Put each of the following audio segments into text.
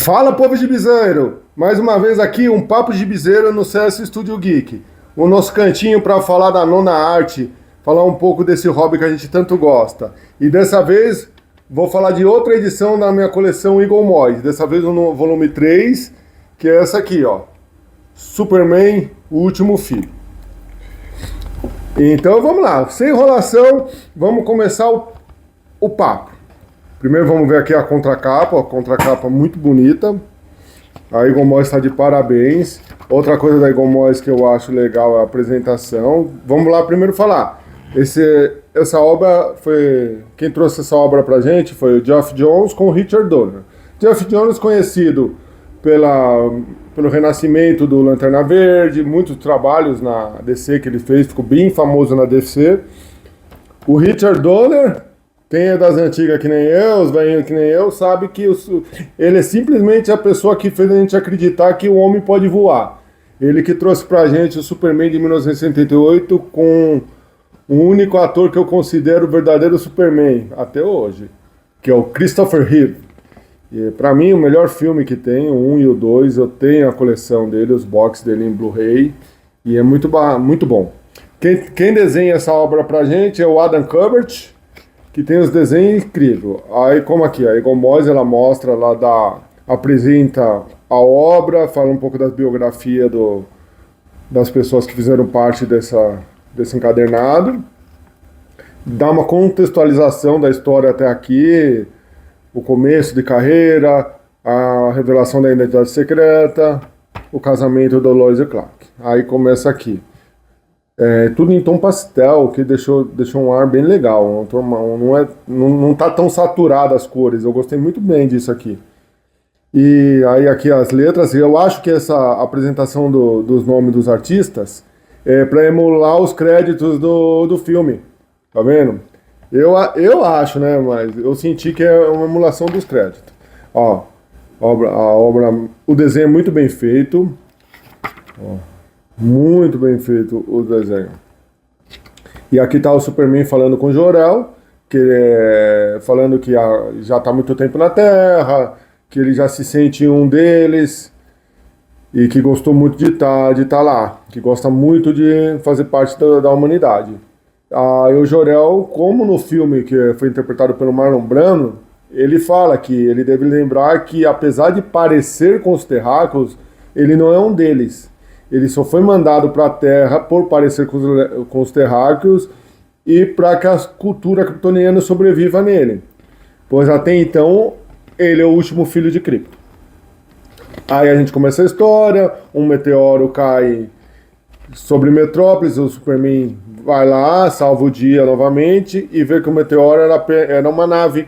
Fala, povo gibizeiro! Mais uma vez aqui um papo gibizeiro no CS Studio Geek. O nosso cantinho para falar da nona arte, falar um pouco desse hobby que a gente tanto gosta. E dessa vez vou falar de outra edição da minha coleção Eagle Moyes. Dessa vez no volume 3, que é essa aqui, ó. Superman, o último filho. Então vamos lá, sem enrolação, vamos começar o papo. Primeiro vamos ver aqui a contracapa muito bonita. A Eagle Moyes está de parabéns. Outra coisa da Eagle Moyes que eu acho legal é a apresentação. Vamos lá primeiro falar. Essa obra foi... Quem trouxe essa obra pra gente foi o Geoff Johns com o Richard Donner. Geoff Johns conhecido pelo renascimento do Lanterna Verde, muitos trabalhos na DC que ele fez, ficou bem famoso na DC. O Richard Donner... Quem é das antigas que nem eu, os velhinhos que nem eu, sabe que ele é simplesmente a pessoa que fez a gente acreditar que o homem pode voar. Ele que trouxe pra gente o Superman de 1978 com o único ator que eu considero o verdadeiro Superman até hoje, que é o Christopher Reeve. E pra mim o melhor filme que tem, o 1 e o 2, eu tenho a coleção dele, os boxes dele em Blu-ray, e é muito bom. Quem desenha essa obra pra gente é o Adam Kubert, que tem os desenhos incríveis. Aí, como aqui, a Eagle Moyes, ela mostra lá, apresenta a obra, fala um pouco da biografia das pessoas que fizeram parte desse encadernado, dá uma contextualização da história até aqui, o começo de carreira, a revelação da identidade secreta, o casamento do Lois e Clark. Aí começa aqui. Tudo em tom pastel, que deixou um ar bem legal. Não tá tão saturado as cores. Eu gostei muito bem disso aqui. E aí aqui as letras. Eu acho que essa apresentação dos nomes dos artistas é para emular os créditos do filme. Tá vendo? Eu acho, né? Mas eu senti que é uma emulação dos créditos. Ó, o desenho é muito bem feito. Ó. Muito bem feito o desenho. E aqui está o Superman falando com o Jor-El, falando que já está há muito tempo na Terra, que ele já se sente um deles e que gostou muito de tá lá, que gosta muito de fazer parte da humanidade. E o Jor-El, como no filme que foi interpretado pelo Marlon Brando, ele fala que ele deve lembrar que, apesar de parecer com os terráqueos, ele não é um deles. Ele só foi mandado para a Terra por parecer com os terráqueos e para que a cultura kryptoniana sobreviva nele. Pois até então, ele é o último filho de Krypton. Aí a gente começa a história, um meteoro cai sobre Metrópolis, o Superman vai lá, salva o dia novamente e vê que o meteoro era uma nave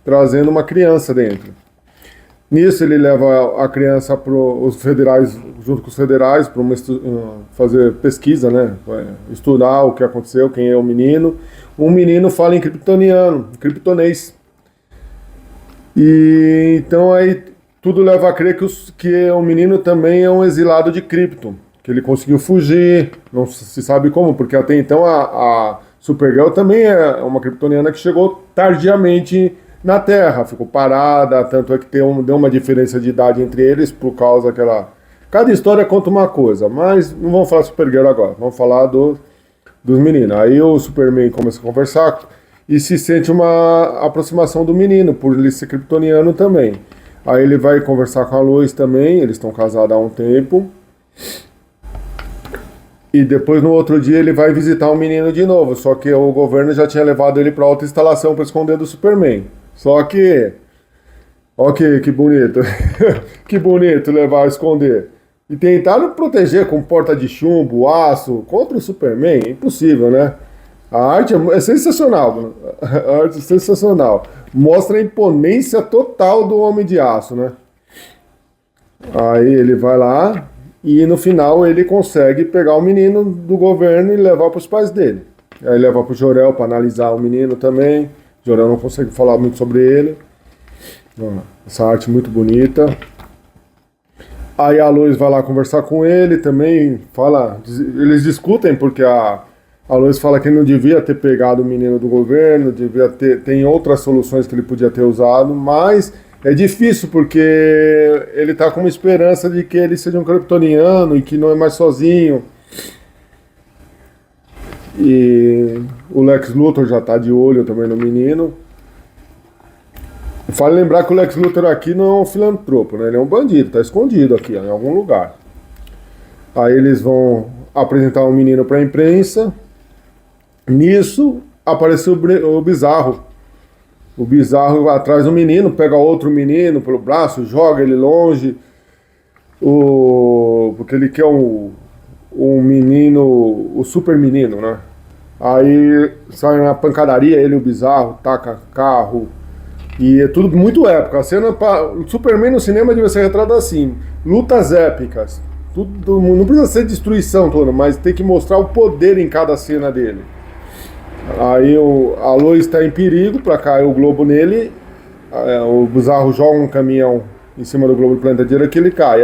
trazendo uma criança dentro. Nisso ele leva a criança para os federais, junto com os federais, para fazer pesquisa, né? Estudar o que aconteceu, quem é o menino. O menino fala em kryptoniano, kryptonês. E então aí tudo leva a crer que o menino também é um exilado de Krypton, que ele conseguiu fugir, não se sabe como, porque até então a Supergirl também é uma kryptoniana que chegou tardiamente na Terra, ficou parada, tanto é que deu uma diferença de idade entre eles por causa daquela... Cada história conta uma coisa, mas não vamos falar Supergirl agora, vamos falar dos meninos. Aí o Superman começa a conversar e se sente uma aproximação do menino, por ele ser kryptoniano também. Aí ele vai conversar com a Lois também, eles estão casados há um tempo. E depois no outro dia ele vai visitar o menino de novo, só que o governo já tinha levado ele para outra instalação para esconder do Superman. Só que, ó que bonito, que bonito levar a esconder. E tentaram proteger com porta de chumbo, aço, contra o Superman, é impossível, né? A arte é sensacional, a arte é sensacional. Mostra a imponência total do Homem de Aço, né? Aí ele vai lá e no final ele consegue pegar o menino do governo e levar para os pais dele. Aí leva para o Jor-El para analisar o menino também. Jor-El não consegue falar muito sobre ele. Essa arte muito bonita. Aí a Lois vai lá conversar com ele também. Eles discutem porque a Lois fala que ele não devia ter pegado o menino do governo, tem outras soluções que ele podia ter usado, mas É difícil porque ele tá com uma esperança de que ele seja um kryptoniano e que não é mais sozinho. E o Lex Luthor já tá de olho também no menino. Vale lembrar que o Lex Luthor aqui não é um filantropo, né? Ele é um bandido, tá escondido aqui, ó, em algum lugar. Aí eles vão apresentar o menino pra imprensa. Nisso apareceu o Bizarro. O Bizarro atrás do menino, pega outro menino pelo braço, joga ele longe. Porque ele quer um menino, o super menino, né? Aí sai na pancadaria ele e o Bizarro, taca carro. E é tudo muito épico. A cena o Superman no cinema devia ser retratada assim: lutas épicas. Tudo, não precisa ser destruição toda, mas tem que mostrar o poder em cada cena dele. Aí a Lois está em perigo para cair o globo nele. O Bizarro joga um caminhão em cima do globo do planeta Tierra que ele cai.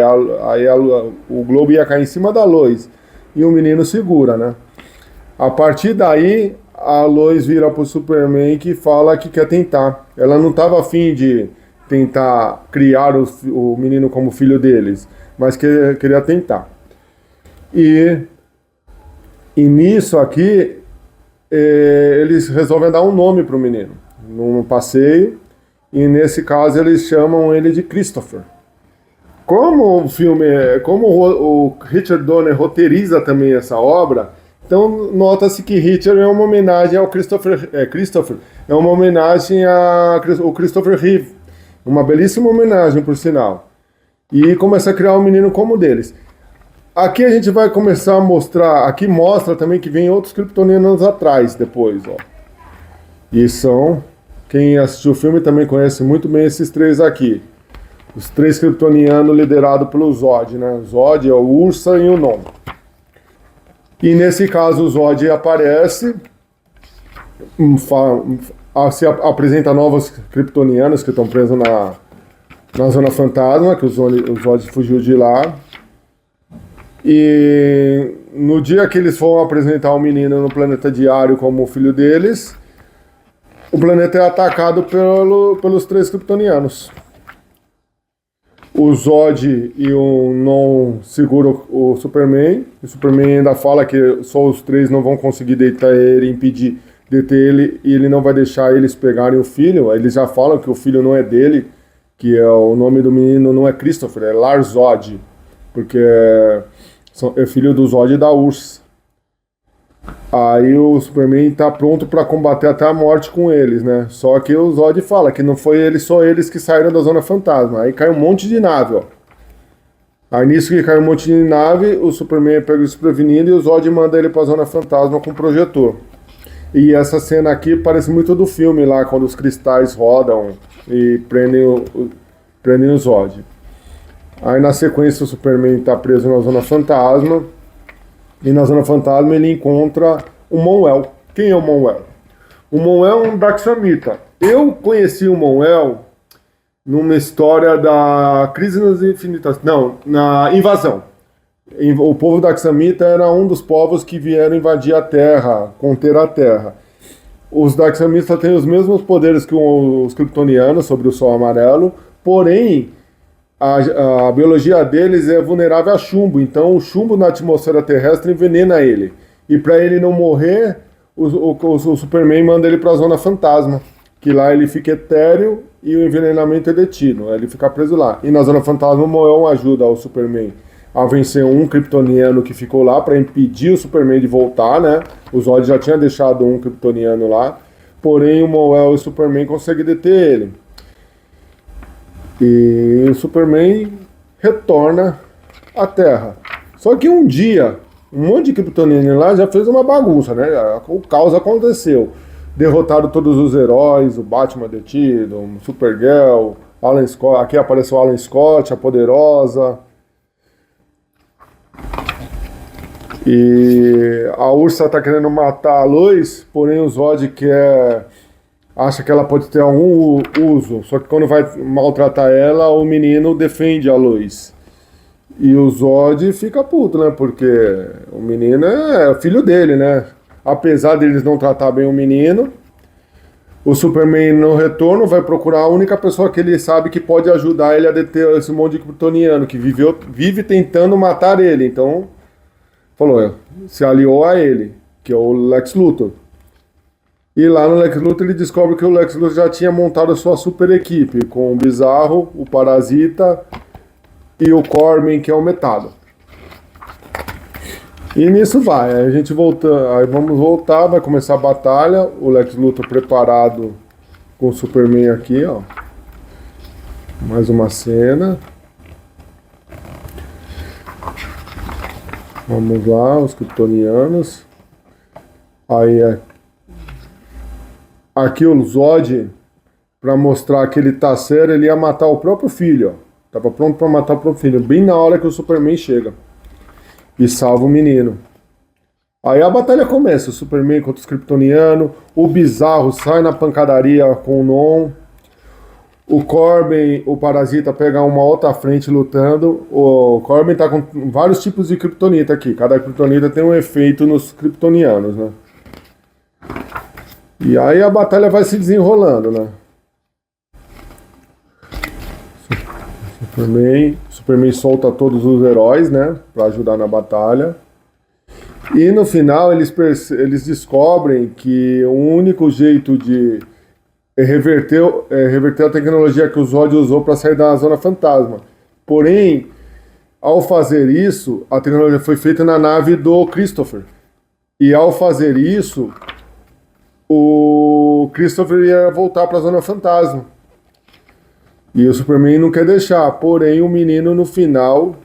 O globo ia cair em cima da Lois e o menino segura, né? A partir daí, a Lois vira pro Superman que fala que quer tentar. Ela não estava afim de tentar criar o menino como filho deles, mas queria tentar. E nisso aqui, eles resolvem dar um nome pro menino, num passeio, e nesse caso eles chamam ele de Christopher. Como o Richard Donner roteiriza também essa obra, então nota-se que Richard é uma homenagem ao Christopher é uma homenagem ao Christopher Reeve, uma belíssima homenagem, por sinal. E começa a criar um menino como deles. Aqui a gente vai começar a mostrar, aqui mostra também que vem outros kryptonianos atrás depois, ó. E quem assistiu o filme também conhece muito bem esses três aqui. Os três kryptonianos liderados pelo Zod, né? O Zod é o Ursa e o Non. E nesse caso o Zod aparece, se apresenta novos kryptonianos que estão presos na Zona Fantasma, que o Zod fugiu de lá. E no dia que eles vão apresentar o menino no planeta Diário como filho deles, o planeta é atacado pelos três kryptonianos. O Zod e o Non seguram o Superman. O Superman ainda fala que só os três não vão conseguir deter ele, e ele não vai deixar eles pegarem o filho. Eles já falam que o filho não é dele, que o nome do menino não é Christopher, é Lars Zod, porque é filho do Zod e da Ursa. Aí o Superman está pronto para combater até a morte com eles, né? Só que o Zod fala que não foi só eles que saíram da Zona Fantasma. Aí cai um monte de nave, ó. Aí nisso que cai um monte de nave, o Superman é pego desprevenido e o Zod manda ele para a Zona Fantasma com o projetor. E essa cena aqui parece muito do filme lá, quando os cristais rodam e prendem o Zod. Aí na sequência o Superman está preso na Zona Fantasma. E na Zona Fantasma ele encontra o Mon-El. Quem é o Mon-El? O Mon-El é um Daxamita. Eu conheci o Mon-El numa história da Crise nas Infinitas... Não, na Invasão. O povo Daxamita era um dos povos que vieram invadir a Terra, conter a Terra. Os Daxamitas têm os mesmos poderes que os Kryptonianos sobre o Sol Amarelo, porém a biologia deles é vulnerável a chumbo, então o chumbo na atmosfera terrestre envenena ele. E para ele não morrer, o Superman manda ele para a Zona Fantasma, que lá ele fica etéreo e o envenenamento é detido, ele fica preso lá. E na Zona Fantasma o Moel ajuda o Superman a vencer um kryptoniano que ficou lá para impedir o Superman de voltar, né? O Zod já tinha deixado um kryptoniano lá, porém o Moel e o Superman conseguem deter ele. E o Superman retorna à Terra. Só que um dia, um monte de kryptoniano lá já fez uma bagunça, né? O caos aconteceu. Derrotaram todos os heróis, o Batman detido, o Supergirl, Alan Scott, aqui apareceu o Alan Scott, a Poderosa. E a Ursa tá querendo matar a Lois, porém o Zod acha que ela pode ter algum uso, só que quando vai maltratar ela, o menino defende a Lois. E o Zod fica puto, né? Porque o menino é filho dele, né? Apesar deles não tratar bem o menino, O Superman, no retorno, vai procurar a única pessoa que ele sabe que pode ajudar ele a deter esse monte de kryptoniano que vive tentando matar ele. Então, falou, se aliou a ele, que é o Lex Luthor. E lá no Lex Luthor ele descobre que o Lex Luthor já tinha montado a sua super equipe, com o Bizarro, o Parasita e o Corman, que é o Metalo. E nisso vai, aí a gente volta, aí vamos voltar, vai começar a batalha, o Lex Luthor preparado com o Superman aqui, ó. Mais uma cena. Vamos lá, os kryptonianos. Aí aqui o Zod, pra mostrar que ele tá sério, ele ia matar o próprio filho, ó. Tava pronto pra matar o próprio filho, bem na hora que o Superman chega. E salva o menino. Aí a batalha começa, o Superman contra os kryptonianos, o Bizarro sai na pancadaria com o Non, o Corman, o Parasita pega uma outra frente lutando, o Corman tá com vários tipos de kryptonita aqui, cada kryptonita tem um efeito nos kryptonianos, né? E aí a batalha vai se desenrolando, né? Superman solta todos os heróis, né, para ajudar na batalha. E no final eles descobrem que o único jeito de reverter a tecnologia que o Zod usou para sair da Zona Fantasma. Porém, ao fazer isso, a tecnologia foi feita na nave do Christopher. E ao fazer isso, o Christopher ia voltar para a Zona Fantasma. E o Superman não quer deixar, porém o menino no final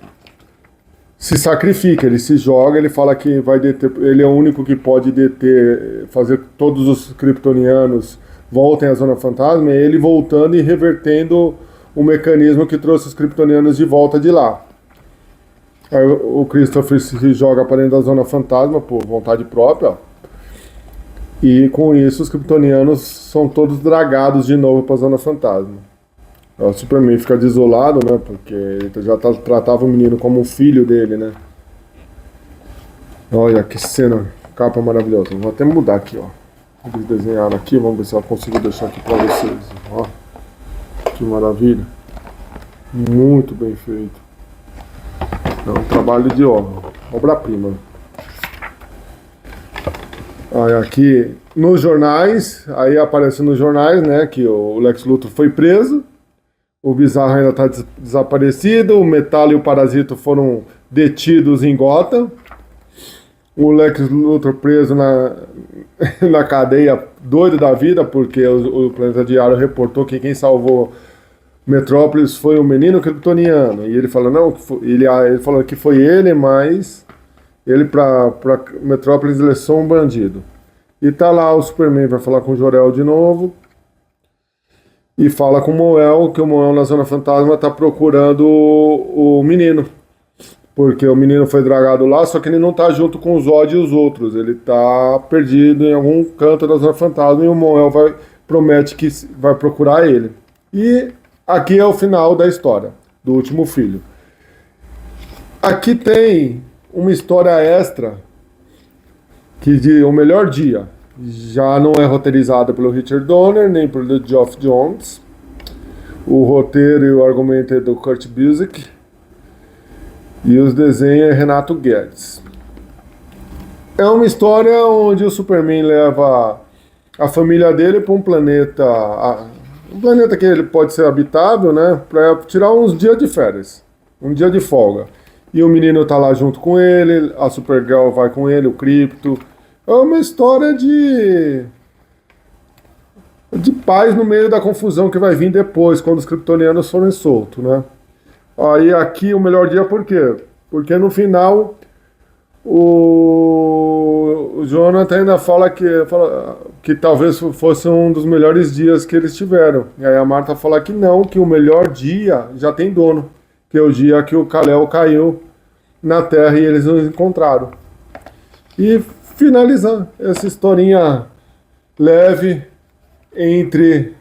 se sacrifica, ele se joga, ele fala que vai deter, ele é o único que pode deter, fazer todos os kryptonianos voltem à Zona Fantasma, é ele voltando e revertendo o mecanismo que trouxe os kryptonianos de volta de lá. Aí o Christopher se joga para dentro da Zona Fantasma por vontade própria, ó. E com isso os kryptonianos são todos dragados de novo para a Zona Fantasma. O Superman fica desolado, né? Porque ele já tratava o menino como um filho dele, né? Olha que cena, capa maravilhosa. Vou até mudar aqui, ó. Eles desenharam aqui, vamos ver se eu consigo deixar aqui pra vocês. Ó, que maravilha. Muito bem feito. É um trabalho de obra-prima. Olha aqui, nos jornais, aí aparece nos jornais, né? Que o Lex Luthor foi preso. O Bizarro ainda está desaparecido, o Metalo e o Parasita foram detidos em Gotham. O Lex Luthor preso na cadeia, doido da vida, porque o Planeta Diário reportou que quem salvou Metrópolis foi o menino kryptoniano. E ele falou, não, ele falou que foi ele, mas ele para Metrópolis ele é só um bandido. E tá lá o Superman, vai falar com o Jor-El de novo. E fala com o Moel, que o Moel na Zona Fantasma tá procurando o menino. Porque o menino foi dragado lá, só que ele não tá junto com o Zod e os outros. Ele tá perdido em algum canto da Zona Fantasma e o Moel promete que vai procurar ele. E aqui é o final da história, do último filho. Aqui tem uma história extra, que de O Melhor Dia. Já não é roteirizada pelo Richard Donner, nem pelo Geoff Johns. O roteiro e o argumento é do Kurt Busiek. E os desenhos é Renato Guedes. É uma história onde o Superman leva a família dele para um planeta que ele pode ser habitável, né? Para tirar uns dias de férias, um dia de folga. E o menino tá lá junto com ele, a Supergirl vai com ele, o Krypto. É uma história de paz no meio da confusão que vai vir depois, quando os kryptonianos forem soltos, né? Aí aqui o melhor dia por quê? Porque no final o Jonathan ainda fala que talvez fosse um dos melhores dias que eles tiveram. E aí a Martha fala que não, que o melhor dia já tem dono, que é o dia que o Kal-El caiu na Terra e eles nos encontraram. E finalizar essa historinha leve entre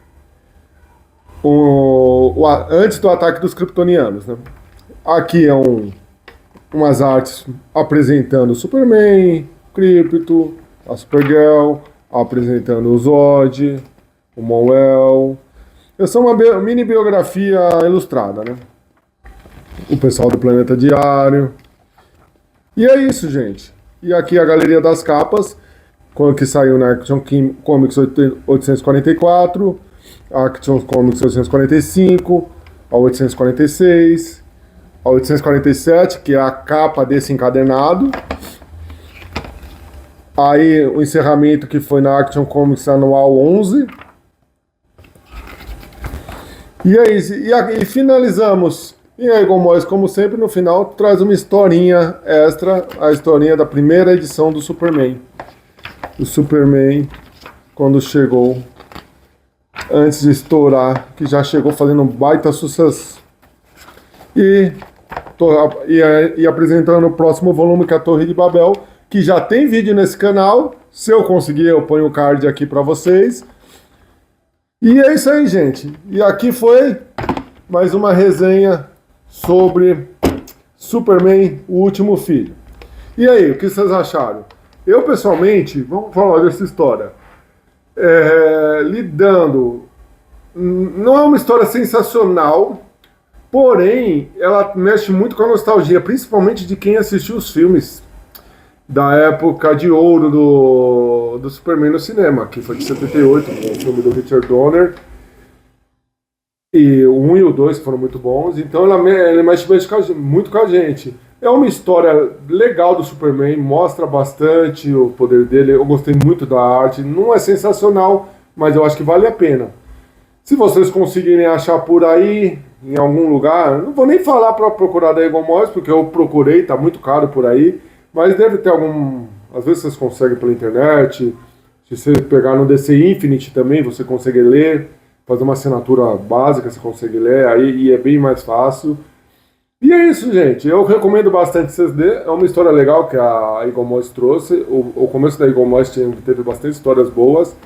antes do ataque dos kryptonianos, né? Aqui é umas artes apresentando o Superman, Krypto, a Supergirl, apresentando o Zod, o Monwell. Essa é uma mini biografia ilustrada, né? O pessoal do Planeta Diário. E é isso, gente. E aqui a galeria das capas, que saiu na Action Comics 844, a Action Comics 845, a 846, a 847, que é a capa desse encadernado. Aí o encerramento que foi na Action Comics Anual 11. E é isso. E finalizamos. E aí, Gomóis, como sempre, no final traz uma historinha extra, a historinha da primeira edição do Superman. O Superman, quando chegou, antes de estourar, que já chegou fazendo um baita sucesso. E apresentando o próximo volume, que é a Torre de Babel, que já tem vídeo nesse canal. Se eu conseguir, eu ponho o card aqui para vocês. E é isso aí, gente. E aqui foi mais uma resenha sobre Superman, o Último Filho. E aí, o que vocês acharam? Eu, pessoalmente, vamos falar dessa história. Não é uma história sensacional, porém, ela mexe muito com a nostalgia, principalmente de quem assistiu os filmes da época de ouro do Superman no cinema, que foi de 78, o filme do Richard Donner. E o 1 e o 2 foram muito bons, então ela mexe muito com a gente. É uma história legal do Superman, mostra bastante o poder dele, eu gostei muito da arte, não é sensacional, mas eu acho que vale a pena. Se vocês conseguirem achar por aí, em algum lugar, não vou nem falar para procurar da Egon Moyes, porque eu procurei, tá muito caro por aí, mas deve ter algum... Às vezes vocês conseguem pela internet, se você pegar no DC Infinite também, você consegue ler, fazer uma assinatura básica, você consegue ler, aí e é bem mais fácil. E é isso, gente. Eu recomendo bastante vocês lerem. É uma história legal que a Egon Moyes trouxe. O começo da Egon Moyes teve bastante histórias boas.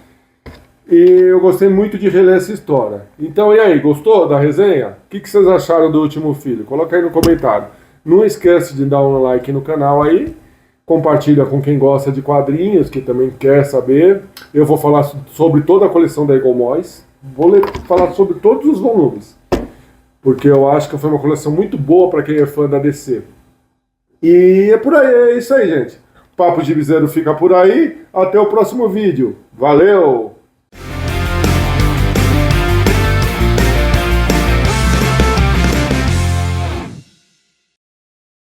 E eu gostei muito de reler essa história. Então, e aí, gostou da resenha? O que vocês acharam do Último Filho? Coloca aí no comentário. Não esquece de dar um like no canal aí. Compartilha com quem gosta de quadrinhos, que também quer saber. Eu vou falar sobre toda a coleção da Egon Moyes. Vou falar sobre todos os volumes, porque eu acho que foi uma coleção muito boa para quem é fã da DC. E é por aí, é isso aí, gente. Papo de Viseiro fica por aí. Até o próximo vídeo. Valeu!